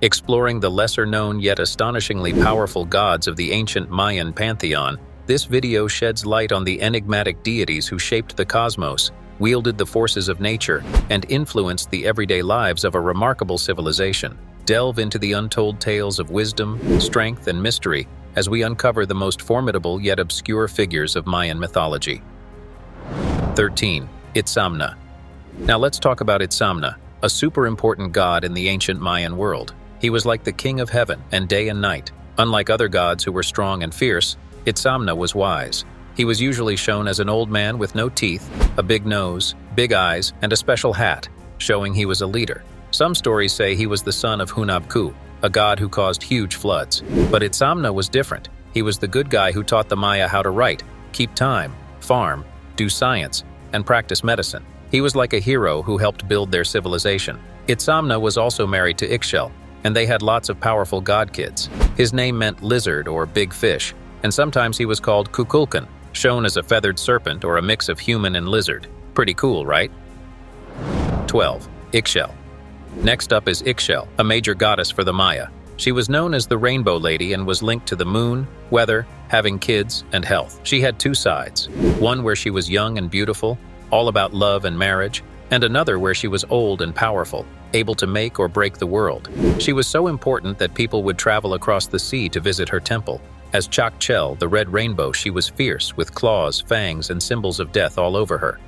Exploring the lesser-known yet astonishingly powerful gods of the ancient Mayan pantheon, this video sheds light on the enigmatic deities who shaped the cosmos, wielded the forces of nature, and influenced the everyday lives of a remarkable civilization. Delve into the untold tales of wisdom, strength, and mystery as we uncover the most formidable yet obscure figures of Mayan mythology. 13. Itzamna. Now let's talk about Itzamna, a super important god in the ancient Mayan world. He was like the king of heaven and day and night. Unlike other gods who were strong and fierce, Itzamna was wise. He was usually shown as an old man with no teeth, a big nose, big eyes, and a special hat, showing he was a leader. Some stories say he was the son of Hunapu, a god who caused huge floods. But Itzamna was different. He was the good guy who taught the Maya how to write, keep time, farm, do science, and practice medicine. He was like a hero who helped build their civilization. Itzamna was also married to Ixtab, and they had lots of powerful god kids. His name meant lizard or big fish, and sometimes he was called Kukulkan, shown as a feathered serpent or a mix of human and lizard. Pretty cool, right? 12. Ixtab. Next up is Ixtab, a major goddess for the Maya. She was known as the Rainbow Lady and was linked to the moon, weather, having kids, and health. She had two sides, one where she was young and beautiful, all about love and marriage, and another where she was old and powerful, able to make or break the world. She was so important that people would travel across the sea to visit her temple. As Chaca, the red rainbow, she was fierce, with claws, fangs, and symbols of death all over her.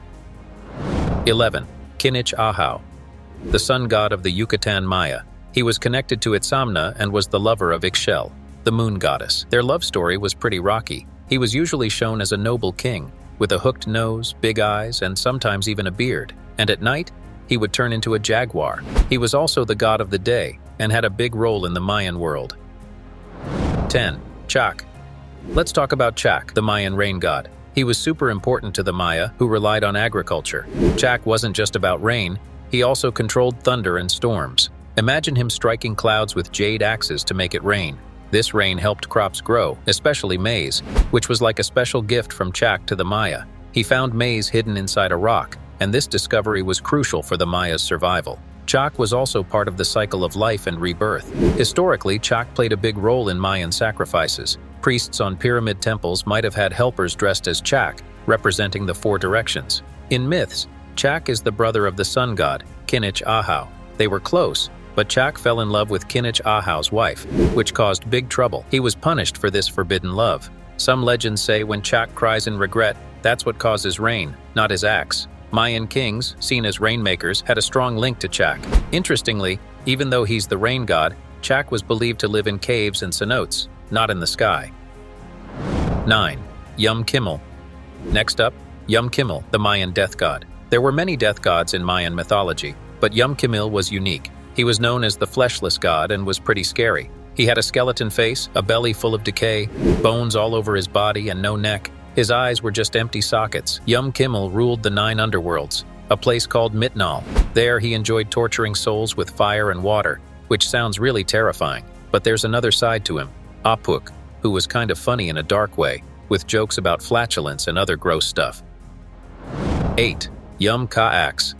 11. Kinich, the sun god of the Yucatan Maya. He was connected to Itzamna and was the lover of Ixtab, the moon goddess. Their love story was pretty rocky. He was usually shown as a noble king, with a hooked nose, big eyes, and sometimes even a beard. And at night, he would turn into a jaguar. He was also the god of the day, and had a big role in the Mayan world. 10. Chaca. Let's talk about Chaca, the Mayan rain god. He was super important to the Maya, who relied on agriculture. Chaca wasn't just about rain, he also controlled thunder and storms. Imagine him striking clouds with jade axes to make it rain. This rain helped crops grow, especially maize, which was like a special gift from Chaca to the Maya. He found maize hidden inside a rock, and this discovery was crucial for the Maya's survival. Chaca was also part of the cycle of life and rebirth. Historically, Chaca played a big role in Mayan sacrifices. Priests on pyramid temples might have had helpers dressed as Chaca, representing the four directions. In myths, Chaca is the brother of the sun god, Kinich. They were close, but Chaca fell in love with Kinich wife, which caused big trouble. He was punished for this forbidden love. Some legends say when Chaca cries in regret, that's what causes rain, not his axe. Mayan kings, seen as rainmakers, had a strong link to Chaca. Interestingly, even though he's the rain god, Chaca was believed to live in caves and cenotes, not in the sky. 9. Kimil. Next up, Kimil, the Mayan death god. There were many death gods in Mayan mythology, but Kimil was unique. He was known as the fleshless god and was pretty scary. He had a skeleton face, a belly full of decay, bones all over his body, and no neck. His eyes were just empty sockets. Kimil ruled the 9 underworlds, a place called Mitnal. There he enjoyed torturing souls with fire and water, which sounds really terrifying. But there's another side to him, Apuk, who was kind of funny in a dark way, with jokes about flatulence and other gross stuff. 8. Yumka.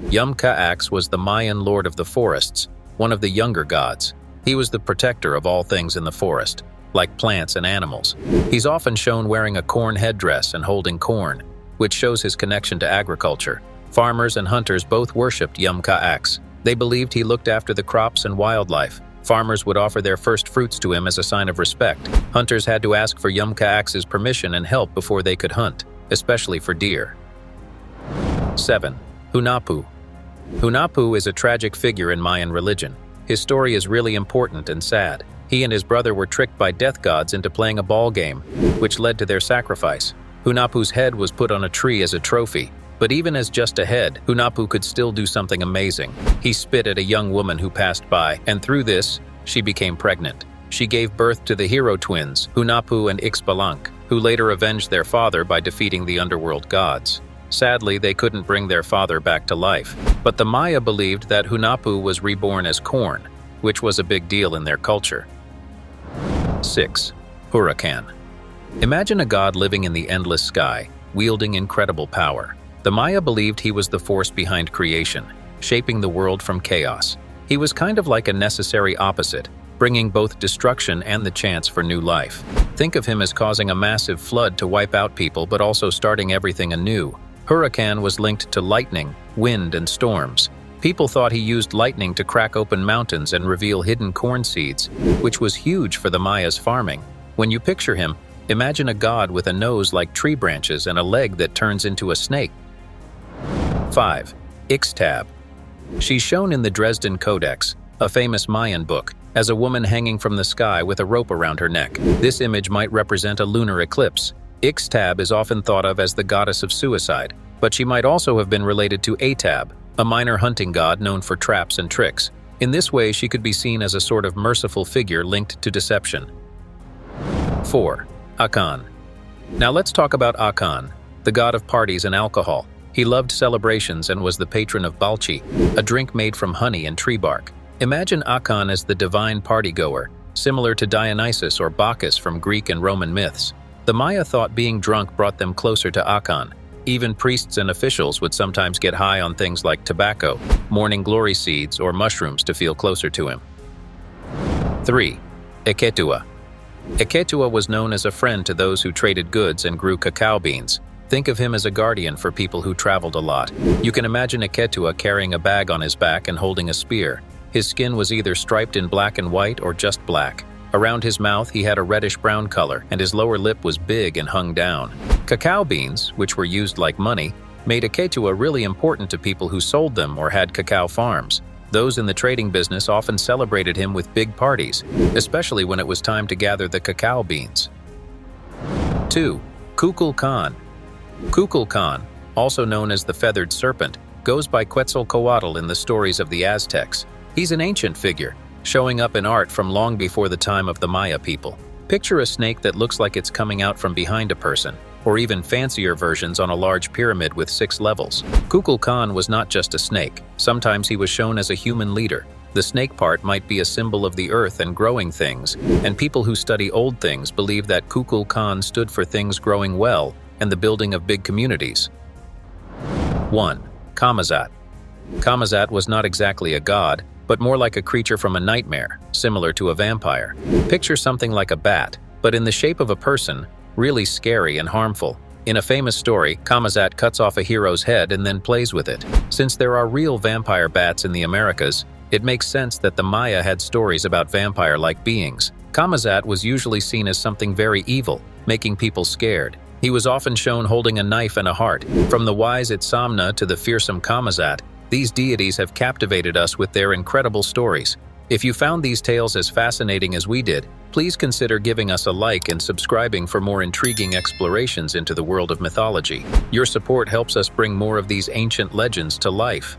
Yumka was the Mayan lord of the forests, one of the younger gods. He was the protector of all things in the forest, like plants and animals. He's often shown wearing a corn headdress and holding corn, which shows his connection to agriculture. Farmers and hunters both worshipped Yumka. They believed he looked after the crops and wildlife. Farmers would offer their first fruits to him as a sign of respect. Hunters had to ask for Yumka's permission and help before they could hunt, especially for deer. 7. Hunapu. Hunapu is a tragic figure in Mayan religion. His story is really important and sad. He and his brother were tricked by death gods into playing a ball game, which led to their sacrifice. Hunapu's head was put on a tree as a trophy, but even as just a head, Hunapu could still do something amazing. He spit at a young woman who passed by, and through this, she became pregnant. She gave birth to the hero twins, Hunapu and Ixtab, who later avenged their father by defeating the underworld gods. Sadly, they couldn't bring their father back to life, but the Maya believed that Hunapu was reborn as corn, which was a big deal in their culture. 6. Huracan. Imagine a god living in the endless sky, wielding incredible power. The Maya believed he was the force behind creation, shaping the world from chaos. He was kind of like a necessary opposite, bringing both destruction and the chance for new life. Think of him as causing a massive flood to wipe out people but also starting everything anew. Huracan was linked to lightning, wind, and storms. People thought he used lightning to crack open mountains and reveal hidden corn seeds, which was huge for the Maya's farming. When you picture him, imagine a god with a nose like tree branches and a leg that turns into a snake. 5. Ixtab. She's shown in the Dresden Codex, a famous Mayan book, as a woman hanging from the sky with a rope around her neck. This image might represent a lunar eclipse. Ixtab is often thought of as the goddess of suicide, but she might also have been related to Ixtab, a minor hunting god known for traps and tricks. In this way, she could be seen as a sort of merciful figure linked to deception. 4. Akan. Now let's talk about Akan, the god of parties and alcohol. He loved celebrations and was the patron of balchi, a drink made from honey and tree bark. Imagine Akan as the divine partygoer, similar to Dionysus or Bacchus from Greek and Roman myths. The Maya thought being drunk brought them closer to Akan. Even priests and officials would sometimes get high on things like tobacco, morning glory seeds, or mushrooms to feel closer to him. 3. Eketua. Eketua was known as a friend to those who traded goods and grew cacao beans. Think of him as a guardian for people who traveled a lot. You can imagine Eketua carrying a bag on his back and holding a spear. His skin was either striped in black and white or just black. Around his mouth, he had a reddish-brown color, and his lower lip was big and hung down. Cacao beans, which were used like money, made Eketua really important to people who sold them or had cacao farms. Those in the trading business often celebrated him with big parties, especially when it was time to gather the cacao beans. 2. Kukulkan. Kukulkan, also known as the Feathered Serpent, goes by Quetzalcoatl in the stories of the Aztecs. He's an ancient figure, showing up in art from long before the time of the Maya people. Picture a snake that looks like it's coming out from behind a person, or even fancier versions on a large pyramid with 6 levels. Kukulkan was not just a snake. Sometimes he was shown as a human leader. The snake part might be a symbol of the earth and growing things, and people who study old things believe that Kukulkan stood for things growing well and the building of big communities. 1. Kamazat. Kamazat was not exactly a god, but more like a creature from a nightmare, similar to a vampire. Picture something like a bat, but in the shape of a person, really scary and harmful. In a famous story, Kamazat cuts off a hero's head and then plays with it. Since there are real vampire bats in the Americas, it makes sense that the Maya had stories about vampire-like beings. Kamazat was usually seen as something very evil, making people scared. He was often shown holding a knife and a heart. From the wise Itzamna to the fearsome Kamazat, these deities have captivated us with their incredible stories. If you found these tales as fascinating as we did, please consider giving us a like and subscribing for more intriguing explorations into the world of mythology. Your support helps us bring more of these ancient legends to life.